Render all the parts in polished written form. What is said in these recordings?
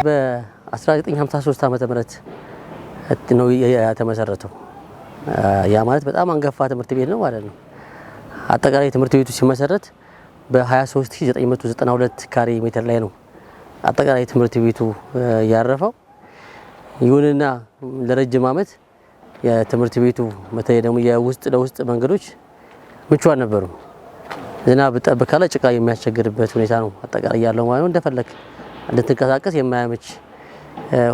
በ1953 ዓመተ ምህረት ነው የተመሰረተው። ያ ማለት በጣም አንገፋ ትምህርት ቤት ነው ማለት ነው። አጠቃላይ ትምህርት ቤቱ ሲመሰረት በ23992 ካሬ ሜትር ላይ ነው አጠቃላይ ትምህርት ቤቱ ያረፈው። ይሁንና ለረጅም ዓመት የትምህርት ቤቱ በተለይ ደግሞ የውስጥ ለውስጥ መንገዶች ምቹ አልነበሩም። ዝናብ ጠብ ካለ ጭቃ የሚያስቸግርበት ሁኔታ ነው አጠቃላይ ያለው ማለት ነው። እንደፈለክ እንድትንቀሳቀስ የማያመች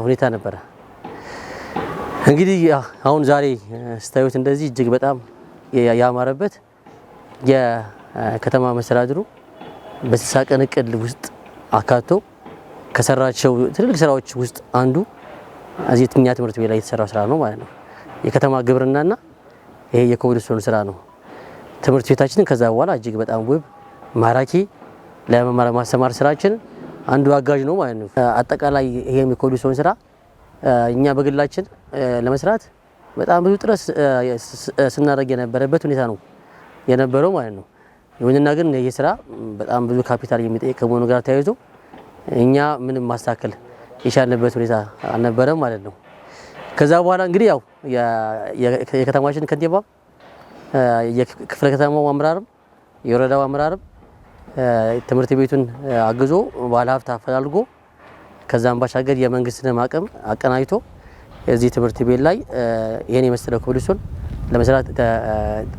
ሁኔታ ነበር። እንግዲህ አሁን ዛሬ ስታዩት እንደዚህ እጅግ በጣም ያማረበት የከተማ መስተዳድሩ በ60 ቀን እቅድ ውስጥ አካቶ ከሰራቸው ትልልቅ ስራዎች ውስጥ አንዱ እዚህ የትኛ ትምህርት ቤት ላይ የተሰራው ስራ ነው ማለት ነው። የከተማ ግብርናና ይሄ የኮብልስቶን ስራ ነው። ትምህርት ቤታችንን ከዛ በኋላ እጅግ በጣም ውብ ማራኪ ለመማር ማስተማር ስራችን አንዱ አጋዥ ነው ማለት ነው። አጠቃላይ ይሄም የኮብልስቶን ስራ እኛ በግላችን ለመስራት በጣም ብዙ ጥረት ስናደርግ የነበረበት ሁኔታ ነው የነበረው ማለት ነው። ይሁንና ግን ይሄ ስራ በጣም ብዙ ካፒታል የሚጠይቅ ከመሆኑ ጋር ተያይዞ እኛ ምንም ማስተካከል የቻልንበት ሁኔታ አልነበረም ማለት ነው። ከዛ በኋላ እንግዲህ ያው የከተማችን ከንቲባ የክፍለ ከተማው አመራርም የወረዳው አመራርም ትምህርት ቤቱን አግዞ ባለሀብት አፈላልጎ ከዛም ባሻገር የመንግስትን አቅም አቀናጅቶ እዚህ ትምህርት ቤት ላይ ይሄን የመሰለ ኮብልስቶን ለመስራት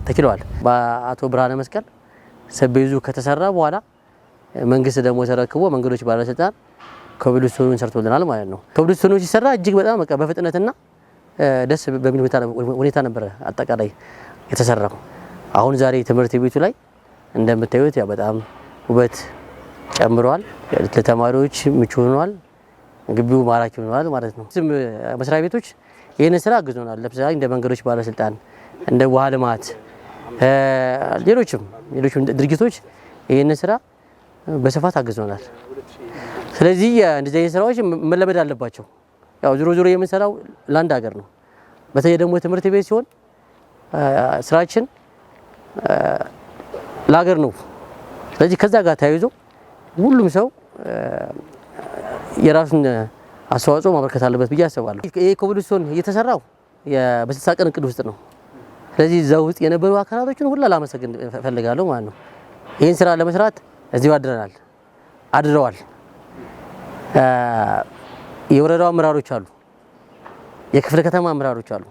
ተችሏል። በአቶ ብርሃነ መስቀል ሰቤዙ ከተሰራ በኋላ መንግስት ደግሞ ተረክቦ መንገዶች ባለስልጣን ኮብልስቶኑን ሰርቶልናል ማለት ነው። ኮብልስቶኑ ሲሰራ እጅግ በጣም በፍጥነትና ደስ በሚል ሁኔታ ነበር አጠቃላይ የተሰራው። አሁን ዛሬ ትምህርት ቤቱ ላይ እንደምታዩት ያው በጣም ውበት ጨምሯል። ለተማሪዎች ምቹ ሆኗል። ግቢው ማራኪ ሆኗል ማለት ነው። መስሪያ ቤቶች ይሄን ስራ አግዞናል። ለምሳሌ እንደ መንገዶች ባለስልጣን፣ እንደ ውሃ ልማት፣ ሌሎችም ድርጅቶች ይሄን ስራ በስፋት አግዞናል። ስለዚህ እንደዚህ አይነት ስራዎች መለመድ አለባቸው። ያው ዞሮ የምንሰራው ለአንድ ሀገር ነው። በተለይ ደግሞ ትምህርት ቤት ሲሆን ስራችን ለሀገር ነው። ስለዚህ ከዛ ጋር ተያይዞ ሁሉም ሰው የራሱን አስተዋጽኦ ማበርከት አለበት ብዬ አስባለሁ። ይሄ ኮብልስቶን እየተሰራው በ60 ቀን እቅድ ውስጥ ነው። ስለዚህ እዛ ውስጥ የነበሩ አካላቶችን ሁላ ላመሰግን እፈልጋለሁ ማለት ነው። ይህን ስራ ለመስራት እዚሁ አድረዋል። የወረዳው አመራሮች አሉ፣ የክፍለ ከተማ አመራሮች አሉ፣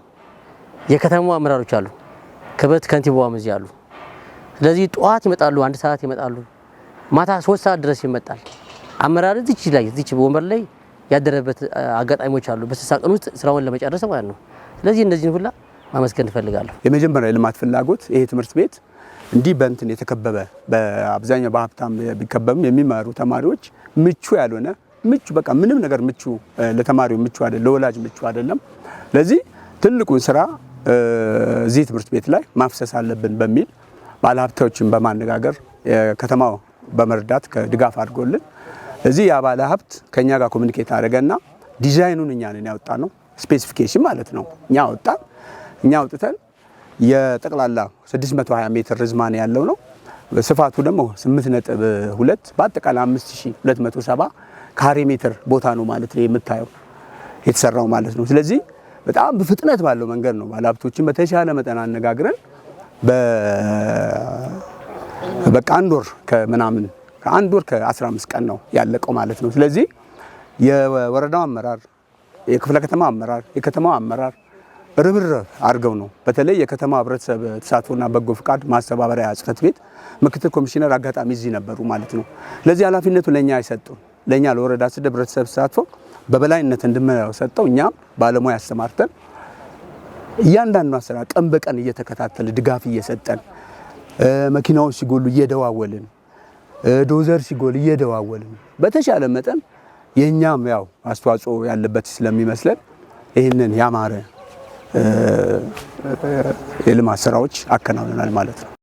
የከተማው አመራሮች አሉ፣ ክብርት ከንቲባዋም እዚህ አሉ። ስለዚህ ጠዋት ይመጣሉ፣ 1 ሰዓት ይመጣሉ፣ ማታ 3 ሰዓት ድረስ ይመጣል። አመራር እዚች ወንበር ላይ ያደረበት አጋጣሚዎች አሉ፣ በ60 ቀን ውስጥ ስራውን ለመጨረስ ማለት ነው። ስለዚህ እነዚህን ሁላ ማመስገን እፈልጋለሁ። የመጀመሪያ የልማት ፍላጎት ይሄ ትምህርት ቤት እንዲህ በእንትን የተከበበ በአብዛኛው በሀብታም ቢከበብም የሚማሩ ተማሪዎች ምቹ ያልሆነ በቃ ምንም ነገር ምቹ ለተማሪው ምቹ አይደለም፣ ለወላጅ ምቹ አይደለም። ለዚህ ትልቁን ስራ እዚህ ትምህርት ቤት ላይ ማፍሰስ አለብን በሚል ባለሀብቶችን በማነጋገር ከተማው በመርዳት ከድጋፍ አድርጎልን እዚህ ያ ባለሀብት ከኛ ጋር ኮሙኒኬት አደረገና ዲዛይኑን እኛ ነን ያወጣነው፣ ስፔሲፊኬሽን ማለት ነው። እኛ አውጥተን የጠቅላላ 620 ሜትር ርዝማኔ ያለው ነው። ስፋቱ ደግሞ 8.2 በአጠቃላይ 5270 ካሬ ሜትር ቦታ ነው ማለት ነው የምታየው የተሰራው ማለት ነው። ስለዚህ በጣም በፍጥነት ባለው መንገድ ነው ባለሀብቶችን በተሻለ መጠን አነጋግረን በቃ ከአንድ ወር ከ15 ቀን ነው ያለቀው ማለት ነው። ስለዚህ የወረዳው አመራር፣ የክፍለ ከተማ አመራር፣ የከተማው አመራር ርብርብ አድርገው ነው። በተለይ የከተማ ህብረተሰብ ተሳትፎና በጎ ፍቃድ ማስተባበሪያ ጽሕፈት ቤት ምክትል ኮሚሽነር አጋጣሚ እዚህ ነበሩ ማለት ነው። ለዚህ ኃላፊነቱ ለኛ አይሰጡም። ለኛ ለወረዳ ስደ ህብረተሰብ ተሳትፎ በበላይነት እንድንመራው ሰጠው። እኛም ባለሙያ አስተማርተን እያንዳንዱ ስራ ቀን በቀን እየተከታተለ ድጋፍ እየሰጠን መኪናዎች ሲጎሉ እየደዋወልን ዶዘር ሲጎል እየደዋወልን በተሻለ መጠን የኛም ያው አስተዋጽኦ ያለበት ስለሚመስለን ይህንን ያማረ የልማት ስራዎች አከናውነናል ማለት ነው።